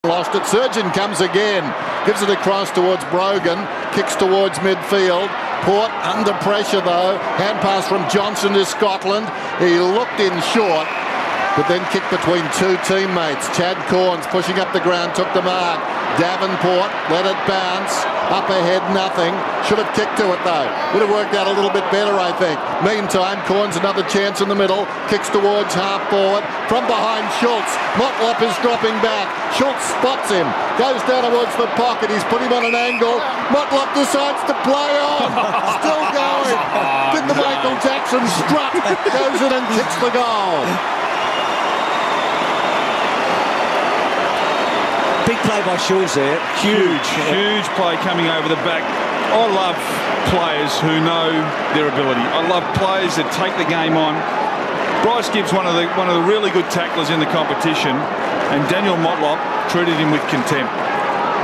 lost it. Surgeon comes again, gives it across towards Brogan, kicks towards midfield. Port under pressure though. Hand pass from Johnson to Scotland. He looked in short, but then kicked between two teammates. Chad Corns pushing up the ground, took the mark. Davenport let it bounce. Up ahead, nothing. Should have kicked to it though. Would have worked out a little bit better, I think. Meantime, Corns another chance in the middle. Kicks towards half forward. From behind Schultz. Motlop is dropping back. Schultz spots him. Goes down towards the pocket. He's put him on an angle. Motlop decides to play on. Still going. Did the Michael Jackson strut. Goes in and kicks the goal. Big play by Schultz there. Huge play coming over the back. I love players who know their ability. I love players that take the game on. Bryce Gibbs, one of the really good tacklers in the competition, and Daniel Motlop treated him with contempt.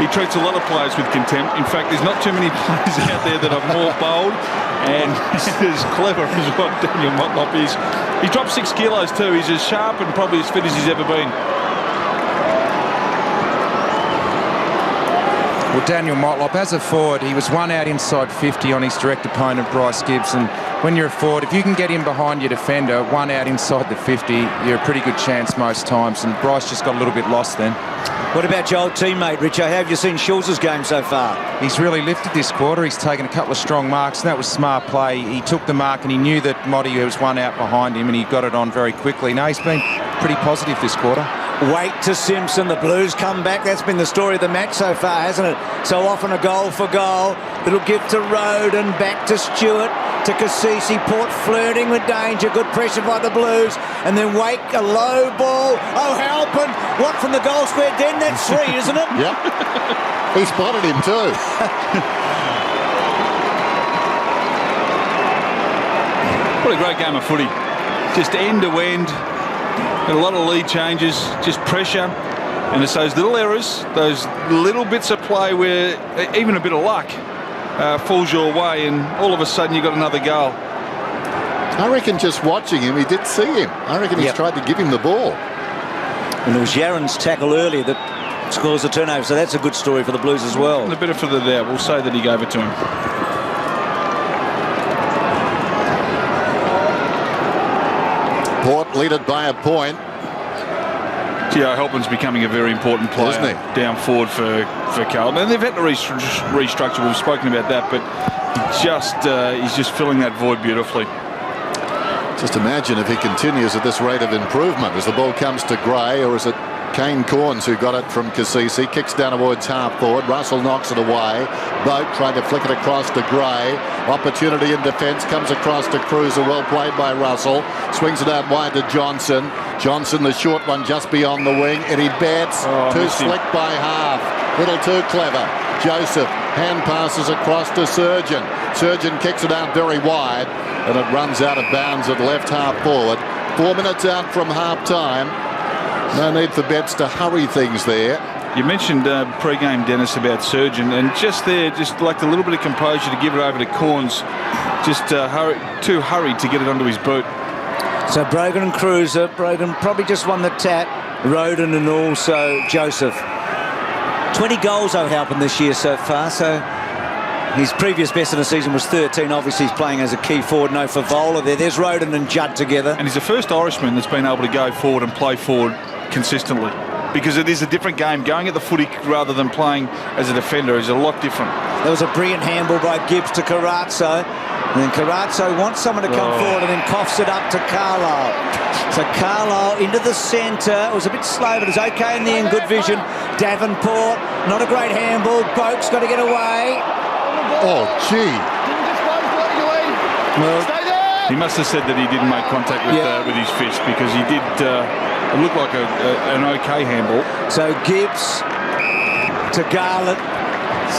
He treats a lot of players with contempt. In fact, there's not too many players out there that are more bold and as clever as what Daniel Motlop is. He dropped 6 kilos too. He's as sharp and probably as fit as he's ever been. Well, Daniel Motlop, as a forward, he was one out inside 50 on his direct opponent, Bryce Gibbs. And when you're a forward, if you can get in behind your defender, one out inside the 50, you're a pretty good chance most times. And Bryce just got a little bit lost then. What about your old teammate, Richo? How have you seen Schultz's game so far? He's really lifted this quarter. He's taken a couple of strong marks, and that was smart play. He took the mark, and he knew that Motti was one out behind him, and he got it on very quickly. No, he's been pretty positive this quarter. Wait to Simpson. The Blues come back. That's been the story of the match so far, hasn't it? So often a goal for goal. Little gift to Roden. Back to Stewart. To Cassisi. Port flirting with danger. Good pressure by the Blues. And then Wake, a low ball. Oh, Halpin. What from the goal square? Den, that's 3, isn't it? Yep. He spotted him too. What a great game of footy. Just end to end. A lot of lead changes, just pressure, and it's those little errors, those little bits of play where even a bit of luck falls your way, and all of a sudden you've got another goal. I reckon just watching him, he did see him. I reckon he's tried to give him the ball. And it was Yaron's tackle earlier that scores the turnover, so that's a good story for the Blues as well. And the benefit of the doubt, we'll say that he gave it to him. Port lead it by a point. Gio Halpin's becoming a very important player, isn't he? Down forward for Carlton. And they've had to restructure. We've spoken about that, but he's just filling that void beautifully. Just imagine if he continues at this rate of improvement as the ball comes to Gray, or is it Kane Corns who got it from Cassisi? Kicks down towards half forward. Russell knocks it away. Boat trying to flick it across to Gray. Opportunity in defence. Comes across to Cruiser. Well played by Russell. Swings it out wide to Johnson. Johnson, the short one just beyond the wing. Eddie Betts. Too slick by half. Little too clever. Joseph. Hand passes across to Surgeon. Surgeon kicks it out very wide, and it runs out of bounds at left half forward. 4 minutes out from half time. No need for Betts to hurry things there. You mentioned pre-game, Dennis, about Surgeon, and just like a little bit of composure to give it over to Corns. Just too hurried to get it onto his boot. So Brogan and Cruiser. Brogan probably just won the tap. Roden and also Joseph. 20 goals I've helped him this year so far. So his previous best in the season was 13. Obviously, he's playing as a key forward. No Favola there. There's Roden and Judd together. And he's the first Irishman that's been able to go forward and play forward consistently, because it is a different game. Going at the footy rather than playing as a defender is a lot different. There was a brilliant handball by Gibbs to Carazzo. And then Carazzo wants someone to come forward and then coughs it up to Carlisle. So Carlisle into the centre. It was a bit slow, but it's okay in the end. Good vision. Davenport, not a great handball. Boak's got to get away. Oh, gee. Well, he must have said that he didn't make contact with his fist, because he did look like an okay handball. So Gibbs to Garlett.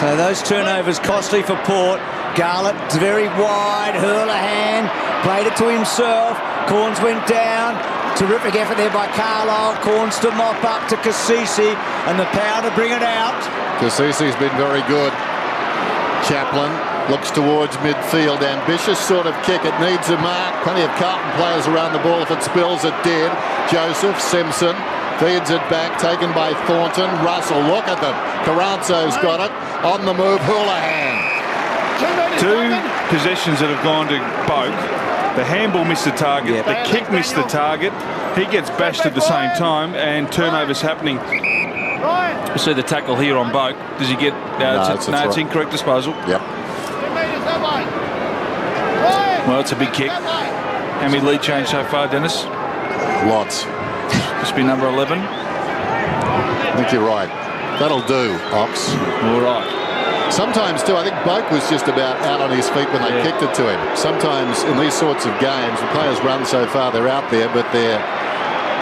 So those turnovers costly for Port. Garlett very wide. Hurlahan played it to himself. Corns went down. Terrific effort there by Carlisle. Corns to mop up to Cassisi, and the power to bring it out. Cassisi's been very good. Chaplin looks towards midfield. Ambitious sort of kick. It needs a mark. Plenty of Carlton players around the ball. If it spills, it did. Joseph, Simpson. Feeds it back, taken by Thornton. Russell, look at them. Carranzo's got it. On the move, Houlihan. Two possessions that have gone to Boak. The handball missed the target. The kick missed the target. He gets bashed at the same time, and turnovers happening. We'll see the tackle here on Boak. Does he get... it's incorrect disposal. Yep. Well, it's a big kick. How many lead change so far, Dennis? Lots. Must be number 11. I think you're right. That'll do, Ox. All right. Sometimes, too, I think Boak was just about out on his feet when they kicked it to him. Sometimes in these sorts of games, the players run so far, they're out there, but they're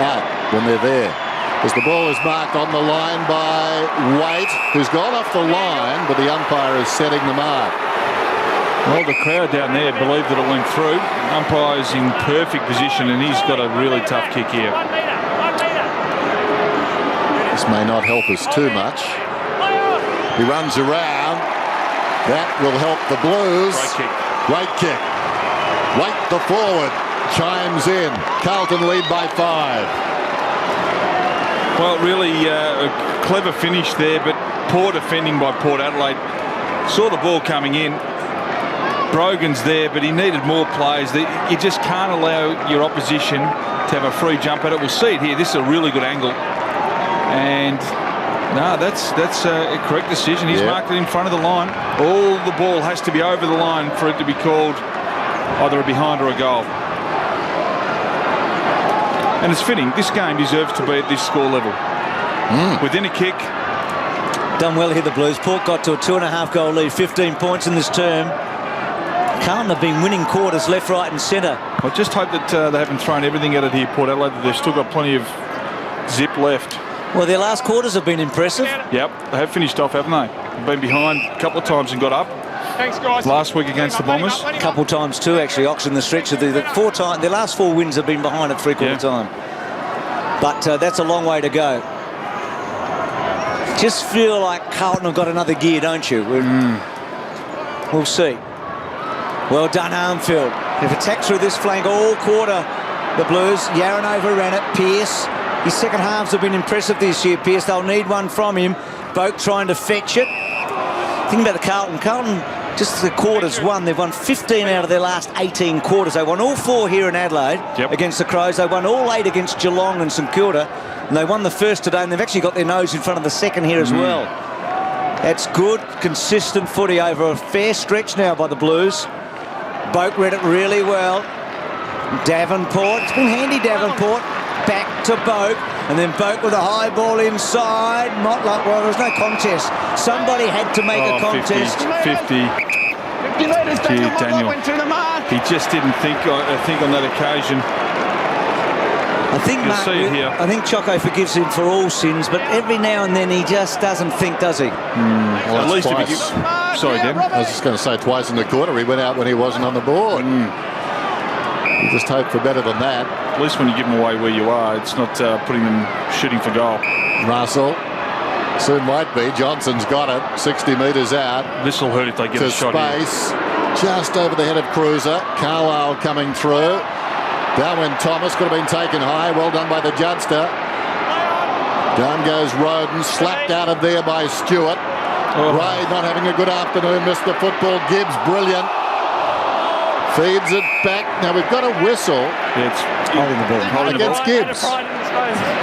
out when they're there. As the ball is marked on the line by Waite, who's gone off the line, but the umpire is setting the mark. Well, the crowd down there believed that it went through. Umpire's in perfect position, and he's got a really tough kick here. This may not help us too much. He runs around. That will help the Blues. Great kick. Great kick. Waite, the forward, chimes in. Carlton lead by 5. Well, really a clever finish there, but poor defending by Port Adelaide. Saw the ball coming in. Brogan's there, but he needed more players. You just can't allow your opposition to have a free jump at it. We'll see it here. This is a really good angle. And no, that's a correct decision. He's marked it in front of the line. All the ball has to be over the line for it to be called either a behind or a goal. And it's fitting. This game deserves to be at this score level. Within a kick. Done well here, the Blues. Port got to a 2.5-goal lead, 15 points in this term. Carlton have been winning quarters left, right and centre. I just hope that they haven't thrown everything at it here, Port Adelaide. They've still got plenty of zip left. Well, their last quarters have been impressive. Yep, they have finished off, haven't they? They've been behind a couple of times and got up. Thanks, guys. Last week against the Bombers. A couple of times too, actually, Ox in the stretch of their last 4 wins have been behind at three-quarter time. But that's a long way to go. Just feel like Carlton have got another gear, don't you? We'll see. Well done, Armfield. They've attacked through this flank all quarter, the Blues. Yaron overran it. Pearce. His second halves have been impressive this year, Pearce. They'll need one from him. Boak trying to fetch it. Think about the Carlton. Carlton, just the quarters won. They've won 15 out of their last 18 quarters. They won all 4 here in Adelaide against the Crows. They won all 8 against Geelong and St Kilda. And they won the first today, and they've actually got their nose in front of the second here as well. That's good, consistent footy over a fair stretch now by the Blues. Boak read it really well. Davenport, it's been handy, Davenport. Back to Boak, and then Boak with a high ball inside. Motlop, well, there was no contest. Somebody had to make a contest. 50 metres, Daniel. He just didn't think, I think, on that occasion. I think You'll see it here. I think Choco forgives him for all sins, but every now and then he just doesn't think, does he? Well, at least twice. if you sorry, Dan. I was just going to say twice in the quarter he went out when he wasn't on the board. You just hope for better than that. At least when you give them away where you are, it's not putting them shooting for goal. Russell soon might be. Johnson's got it. 60 metres out. This will hurt if they get to a shot space. Just over the head of Cruiser. Carlisle coming through. Down went Thomas. Could have been taken high. Well done by the Judster. Down goes Roden. Slapped out of there by Stewart. Ray not having a good afternoon. Missed the football. Gibbs brilliant. Feeds it back. Now we've got a whistle. It's holding the ball against Gibbs.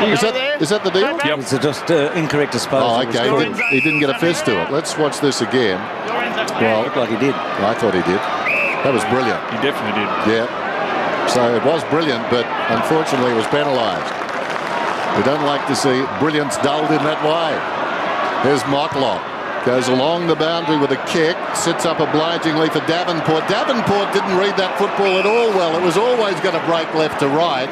Is that the deal? Yep. It's just incorrect disposal. Oh, okay. He didn't get a fist to it. Let's watch this again. Well, looked like he did. I thought he did. That was brilliant. He definitely did. Yeah. So it was brilliant, but unfortunately it was penalised. We don't like to see brilliance dulled in that way. Here's Motlop. Goes along the boundary with a kick. Sits up obligingly for Davenport. Davenport didn't read that football at all well. It was always going to break left to right.